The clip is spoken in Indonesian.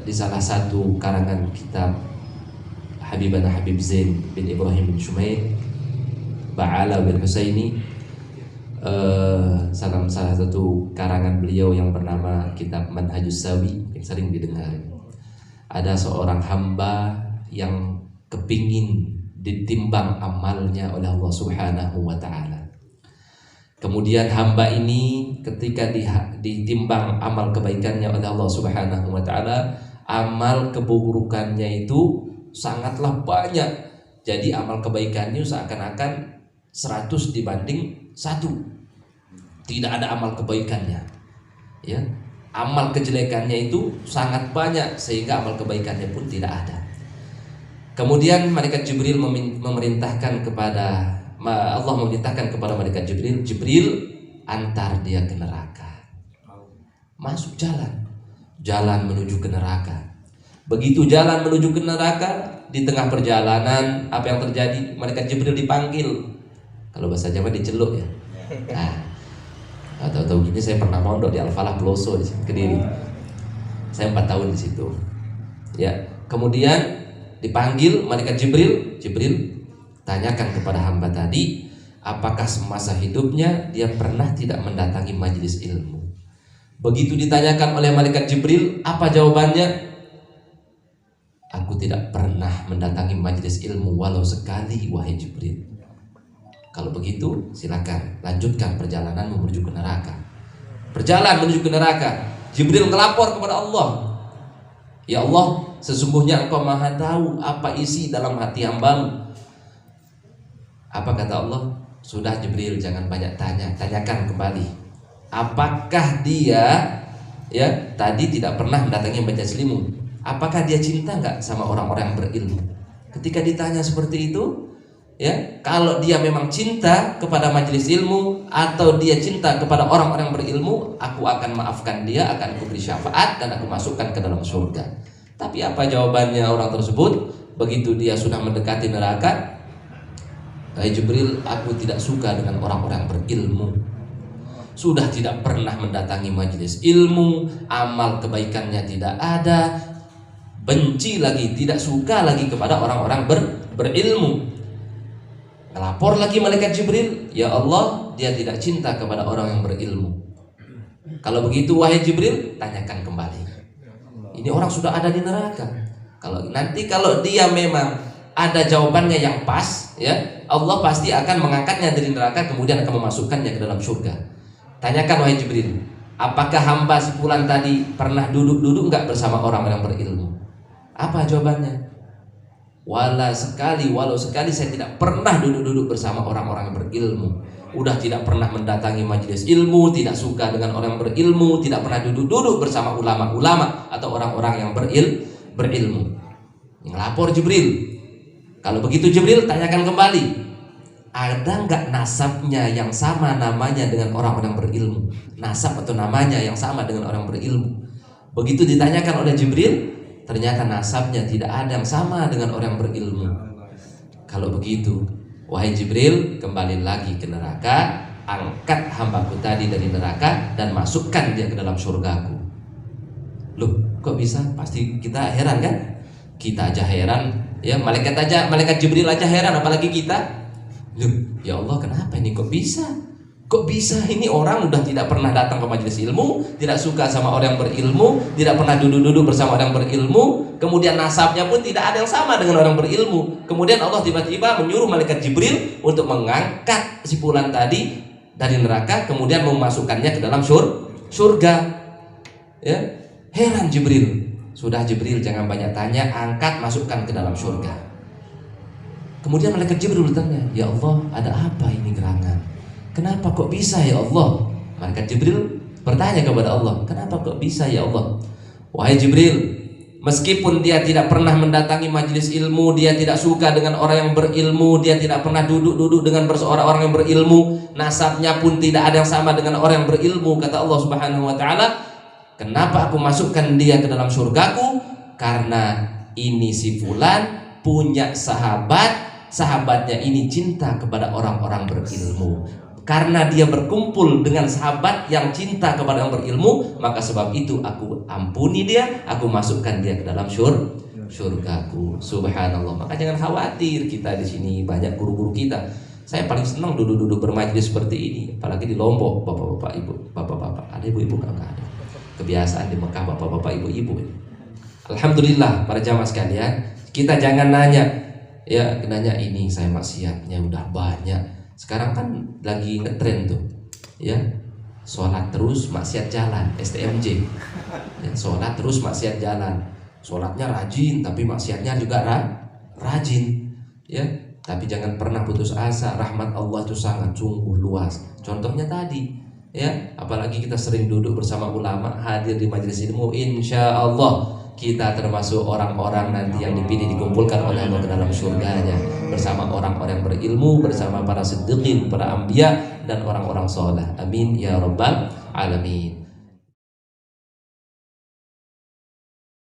di salah satu karangan kitab Habibana Habib Zain bin Ibrahim bin Shumail Ba'ala bin Husaini, salah satu karangan beliau yang bernama kitab Manhajus Sawi yang sering didengar. Ada seorang hamba yang kepingin ditimbang amalnya oleh Allah Subhanahu wa ta'ala. Kemudian hamba ini ketika ditimbang amal kebaikannya oleh Allah Subhanahu wa ta'ala, amal keburukannya itu sangatlah banyak. Jadi amal kebaikannya seakan-akan 100 dibanding 1. Tidak ada amal kebaikannya. Ya. Amal kejelekannya itu sangat banyak sehingga amal kebaikannya pun tidak ada. Kemudian malaikat Jibril memerintahkan kepada Allah memerintahkan kepada malaikat Jibril, Jibril antar dia ke neraka. Masuk jalan menuju ke neraka. Begitu jalan menuju ke neraka, di tengah perjalanan apa yang terjadi? Malaikat Jibril dipanggil. Kalau bahasa Jawa diceluk ya. Nah, tahu-tahu gini saya pernah mondok di Al-Falah Peloso di Kediri. Saya 4 tahun di situ. Ya, kemudian dipanggil malaikat Jibril, tanyakan kepada hamba tadi, apakah semasa hidupnya dia pernah tidak mendatangi majelis ilmu? Begitu ditanyakan oleh malaikat Jibril, apa jawabannya? Aku tidak pernah mendatangi majelis ilmu walau sekali, wahai Jibril. Kalau begitu, silakan lanjutkan perjalanan menuju ke neraka. Berjalan menuju ke neraka, Jibril melapor kepada Allah. Ya Allah, sesungguhnya Engkau Maha tahu apa isi dalam hati hamba-Mu. Apa kata Allah? Sudah Jibril, jangan banyak tanya, tanyakan kembali. Apakah dia tadi tidak pernah mendatangi majelis ilmu? Apakah dia cinta enggak sama orang-orang yang berilmu? Ketika ditanya seperti itu, kalau dia memang cinta kepada majelis ilmu atau dia cinta kepada orang-orang yang berilmu, aku akan maafkan dia, akan aku beri syafaat dan aku masukkan ke dalam surga. Tapi apa jawabannya orang tersebut? Begitu dia sudah mendekati neraka, Hai Jibril, aku tidak suka dengan orang-orang berilmu. Sudah tidak pernah mendatangi majelis ilmu, amal kebaikannya tidak ada, benci lagi, tidak suka lagi kepada orang-orang berilmu. Melapor lagi malaikat Jibril, ya Allah, dia tidak cinta kepada orang yang berilmu. Kalau begitu wahai Jibril, tanyakan kembali. Ini orang sudah ada di neraka. Kalau dia memang ada jawabannya yang pas, Allah pasti akan mengangkatnya dari neraka, kemudian akan memasukkannya ke dalam surga. Tanyakan wahai Jibril, apakah hamba si fulan tadi pernah duduk enggak bersama orang-orang berilmu? Apa jawabannya? Walau sekali saya tidak pernah duduk bersama orang-orang yang berilmu. Udah tidak pernah mendatangi majelis ilmu, tidak suka dengan orang yang berilmu, tidak pernah duduk bersama ulama-ulama atau orang-orang yang berilmu. Yang lapor Jibril. Kalau begitu Jibril, tanyakan kembali, ada enggak nasabnya yang sama namanya dengan orang-orang berilmu? Nasab atau namanya yang sama dengan orang berilmu. Begitu ditanyakan oleh Jibril, ternyata nasabnya tidak ada yang sama dengan orang berilmu. Kalau begitu, wahai Jibril, kembali lagi ke neraka, angkat hambaku tadi dari neraka dan masukkan dia ke dalam surgaku. Loh, kok bisa? Pasti kita heran kan? Kita aja heran, malaikat Jibril aja heran, apalagi kita. Loh, ya Allah, kenapa ini kok bisa? Kok bisa ini orang udah tidak pernah datang ke majelis ilmu, tidak suka sama orang yang berilmu, tidak pernah duduk bersama orang yang berilmu, kemudian nasabnya pun tidak ada yang sama dengan orang berilmu. Kemudian Allah tiba-tiba menyuruh malaikat Jibril untuk mengangkat si fulan tadi dari neraka, kemudian memasukkannya ke dalam surga. Heran Jibril. Sudah Jibril, jangan banyak tanya, angkat, masukkan ke dalam surga. Kemudian malaikat Jibril bertanya, ya Allah, ada apa ini gerangan? Kenapa kok bisa ya Allah? Malaikat Jibril bertanya kepada Allah, kenapa kok bisa ya Allah? Wahai Jibril, meskipun dia tidak pernah mendatangi majelis ilmu, dia tidak suka dengan orang yang berilmu, dia tidak pernah duduk dengan orang yang berilmu, nasabnya pun tidak ada yang sama dengan orang yang berilmu, kata Allah Subhanahu wa ta'ala, kenapa aku masukkan dia ke dalam surgaku? Karena ini si fulan punya sahabatnya ini cinta kepada orang-orang berilmu. karena dia berkumpul dengan sahabat yang cinta kepada yang berilmu, maka sebab itu aku ampuni dia, aku masukkan dia ke dalam surgaku. Subhanallah. Maka jangan khawatir, kita di sini banyak guru-guru kita. Saya paling senang duduk-duduk bermajlis seperti ini, apalagi di Lombok, bapak-bapak, ibu, bapak-bapak, ada ibu-ibu nggak ada. Kebiasaan di Mekah bapak-bapak, ibu-ibu. Alhamdulillah para jamaah sekalian, kita jangan nanya, ya nanya ini saya maksiatnya udah banyak. Sekarang kan lagi ngetren tuh, ya sholat terus maksiat jalan, STMJ. Ya, sholat terus maksiat jalan, sholatnya rajin tapi maksiatnya juga rajin, ya. Tapi jangan pernah putus asa, rahmat Allah itu sangat sungguh luas. Contohnya tadi, ya, apalagi kita sering duduk bersama ulama, hadir di majelis ilmu, insya Allah kita termasuk orang-orang nanti yang dipilih dikumpulkan oleh Allah ke dalam surganya bersama orang-orang yang berilmu, bersama para siddiqin, para anbiya dan orang-orang soleh. Amin ya rabbal alamin.